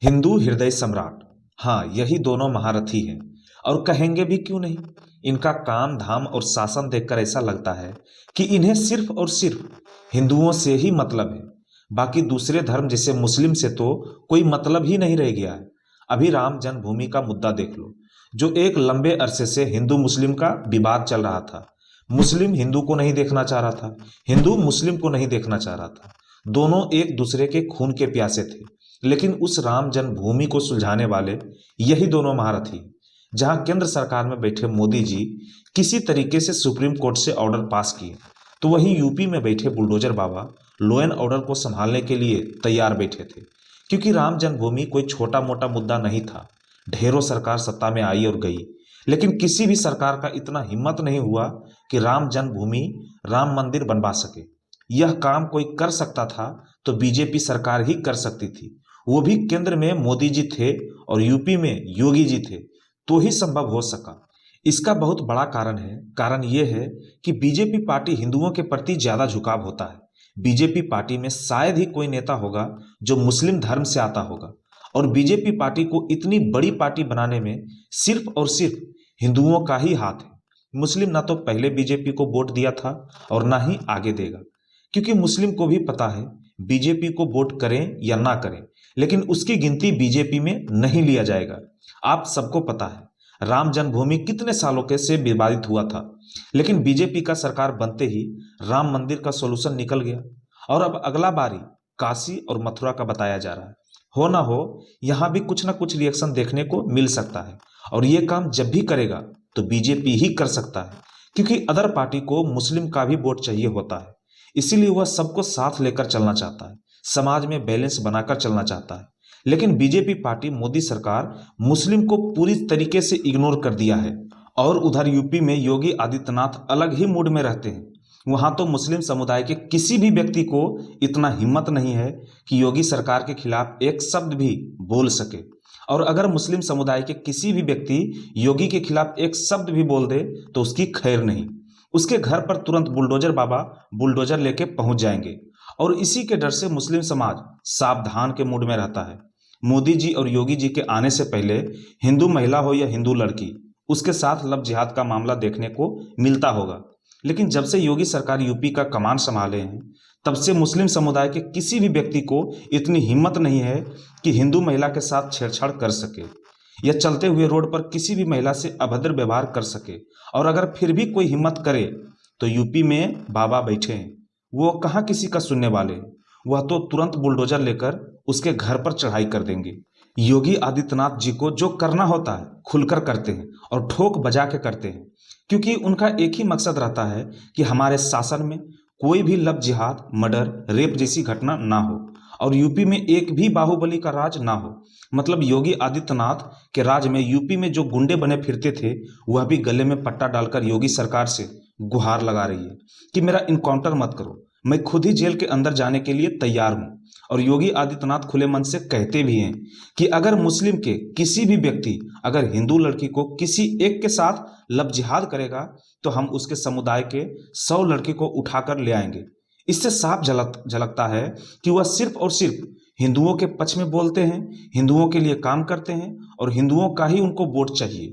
हिंदू हृदय सम्राट। हाँ, यही दोनों महारथी हैं। और कहेंगे भी क्यों नहीं। इनका काम धाम और शासन देखकर ऐसा लगता है कि इन्हें सिर्फ और सिर्फ हिंदुओं से ही मतलब है। बाकी दूसरे धर्म जैसे मुस्लिम से तो कोई मतलब ही नहीं रह गया है। अभी राम जन्मभूमि का मुद्दा देख लो, जो एक लंबे अरसे से हिंदू मुस्लिम का विवाद चल रहा था। मुस्लिम हिंदू को नहीं देखना चाह रहा था, हिंदू मुस्लिम को नहीं देखना चाह रहा था। दोनों एक दूसरे के खून के प्यासे थे। लेकिन उस राम जन्मभूमि को सुलझाने वाले यही दोनों महारथी। जहां केंद्र सरकार में बैठे मोदी जी किसी तरीके से सुप्रीम कोर्ट से ऑर्डर पास किए, तो वहीं यूपी में बैठे bulldozer Baba law and order को संभालने के लिए तैयार बैठे थे। क्योंकि राम जन्मभूमि कोई छोटा मोटा मुद्दा नहीं था। ढेरों सरकार सत्ता में आई और गई, लेकिन किसी भी सरकार का इतना हिम्मत नहीं हुआ कि राम जन्मभूमि राम मंदिर बनवा सके। यह काम कोई कर सकता था तो बीजेपी सरकार ही कर सकती थी। वो भी केंद्र में मोदी जी थे और यूपी में योगी जी थे, तो ही संभव हो सका। इसका बहुत बड़ा कारण है। कारण यह है कि बीजेपी पार्टी हिंदुओं के प्रति ज्यादा झुकाव होता है। बीजेपी पार्टी में शायद ही कोई नेता होगा जो मुस्लिम धर्म से आता होगा। और बीजेपी पार्टी को इतनी बड़ी पार्टी बनाने में सिर्फ और सिर्फ हिंदुओं का ही हाथ है। मुस्लिम ना तो पहले बीजेपी को वोट दिया था और ना ही आगे देगा। क्योंकि मुस्लिम को भी पता है बीजेपी को वोट करें या ना करें, लेकिन उसकी गिनती बीजेपी में नहीं लिया जाएगा। आप सबको पता है राम जन्मभूमि कितने सालों के से विवादित हुआ था, लेकिन बीजेपी का सरकार बनते ही राम मंदिर का सॉल्यूशन निकल गया। और अब अगला बारी काशी और मथुरा का बताया जा रहा है। हो ना हो यहां भी कुछ ना कुछ रिएक्शन देखने को मिल सकता है। और ये काम जब भी करेगा तो बीजेपी ही कर सकता है, क्योंकि अदर पार्टी को मुस्लिम का भी वोट चाहिए होता है। इसीलिए वह सबको साथ लेकर चलना चाहता है, समाज में बैलेंस बनाकर चलना चाहता है। लेकिन बीजेपी पार्टी मोदी सरकार मुस्लिम को पूरी तरीके से इग्नोर कर दिया है। और उधर यूपी में योगी आदित्यनाथ अलग ही मूड में रहते हैं। वहां तो मुस्लिम समुदाय के किसी भी व्यक्ति को इतना हिम्मत नहीं है कि योगी सरकार के खिलाफ एक शब्द भी बोल सके। और अगर मुस्लिम समुदाय के किसी भी व्यक्ति योगी के खिलाफ एक शब्द भी बोल दे तो उसकी खैर नहीं। उसके घर पर तुरंत बुलडोजर बाबा बुलडोजर लेके पहुंच जाएंगे। और इसी के डर से मुस्लिम समाज सावधान के मूड में रहता है। मोदी जी और योगी जी के आने से पहले हिंदू महिला हो या हिंदू लड़की, उसके साथ लव जिहाद का मामला देखने को मिलता होगा। लेकिन जब से योगी सरकार यूपी का कमान संभाले हैं, तब से मुस्लिम समुदाय के किसी भी व्यक्ति को इतनी हिम्मत नहीं है कि हिंदू महिला के साथ छेड़छाड़ कर सके या चलते हुए रोड पर किसी भी महिला से अभद्र व्यवहार कर सके। और अगर फिर भी कोई हिम्मत करे तो यूपी में बाबा बैठे हैं, वो कहाँ किसी का सुनने वाले हैं। वह तो तुरंत बुलडोजर लेकर उसके घर पर चढ़ाई कर देंगे। योगी आदित्यनाथ जी को जो करना होता है खुलकर करते हैं और ठोक बजा के करते हैं, क्योंकि उनका एक ही मकसद रहता है कि हमारे शासन में कोई भी लव जिहाद, मर्डर, रेप जैसी घटना ना हो और यूपी में एक भी बाहुबली का राज ना हो। मतलब योगी आदित्यनाथ के राज में यूपी में जो गुंडे बने फिरते थे, वह भी गले में पट्टा डालकर योगी सरकार से गुहार लगा रही है कि मेरा इनकाउंटर मत करो, मैं खुद ही जेल के अंदर जाने के लिए तैयार हूं। और योगी आदित्यनाथ खुले मन से कहते भी हैं कि अगर मुस्लिम के किसी भी व्यक्ति अगर हिंदू लड़की को किसी एक के साथ लव जिहाद करेगा तो हम उसके समुदाय के 100 लड़के को उठाकर ले आएंगे। इससे साफ झलकता है कि वह सिर्फ और सिर्फ हिंदुओं के पक्ष में बोलते हैं, हिंदुओं के लिए काम करते हैं और हिंदुओं का ही उनको वोट चाहिए।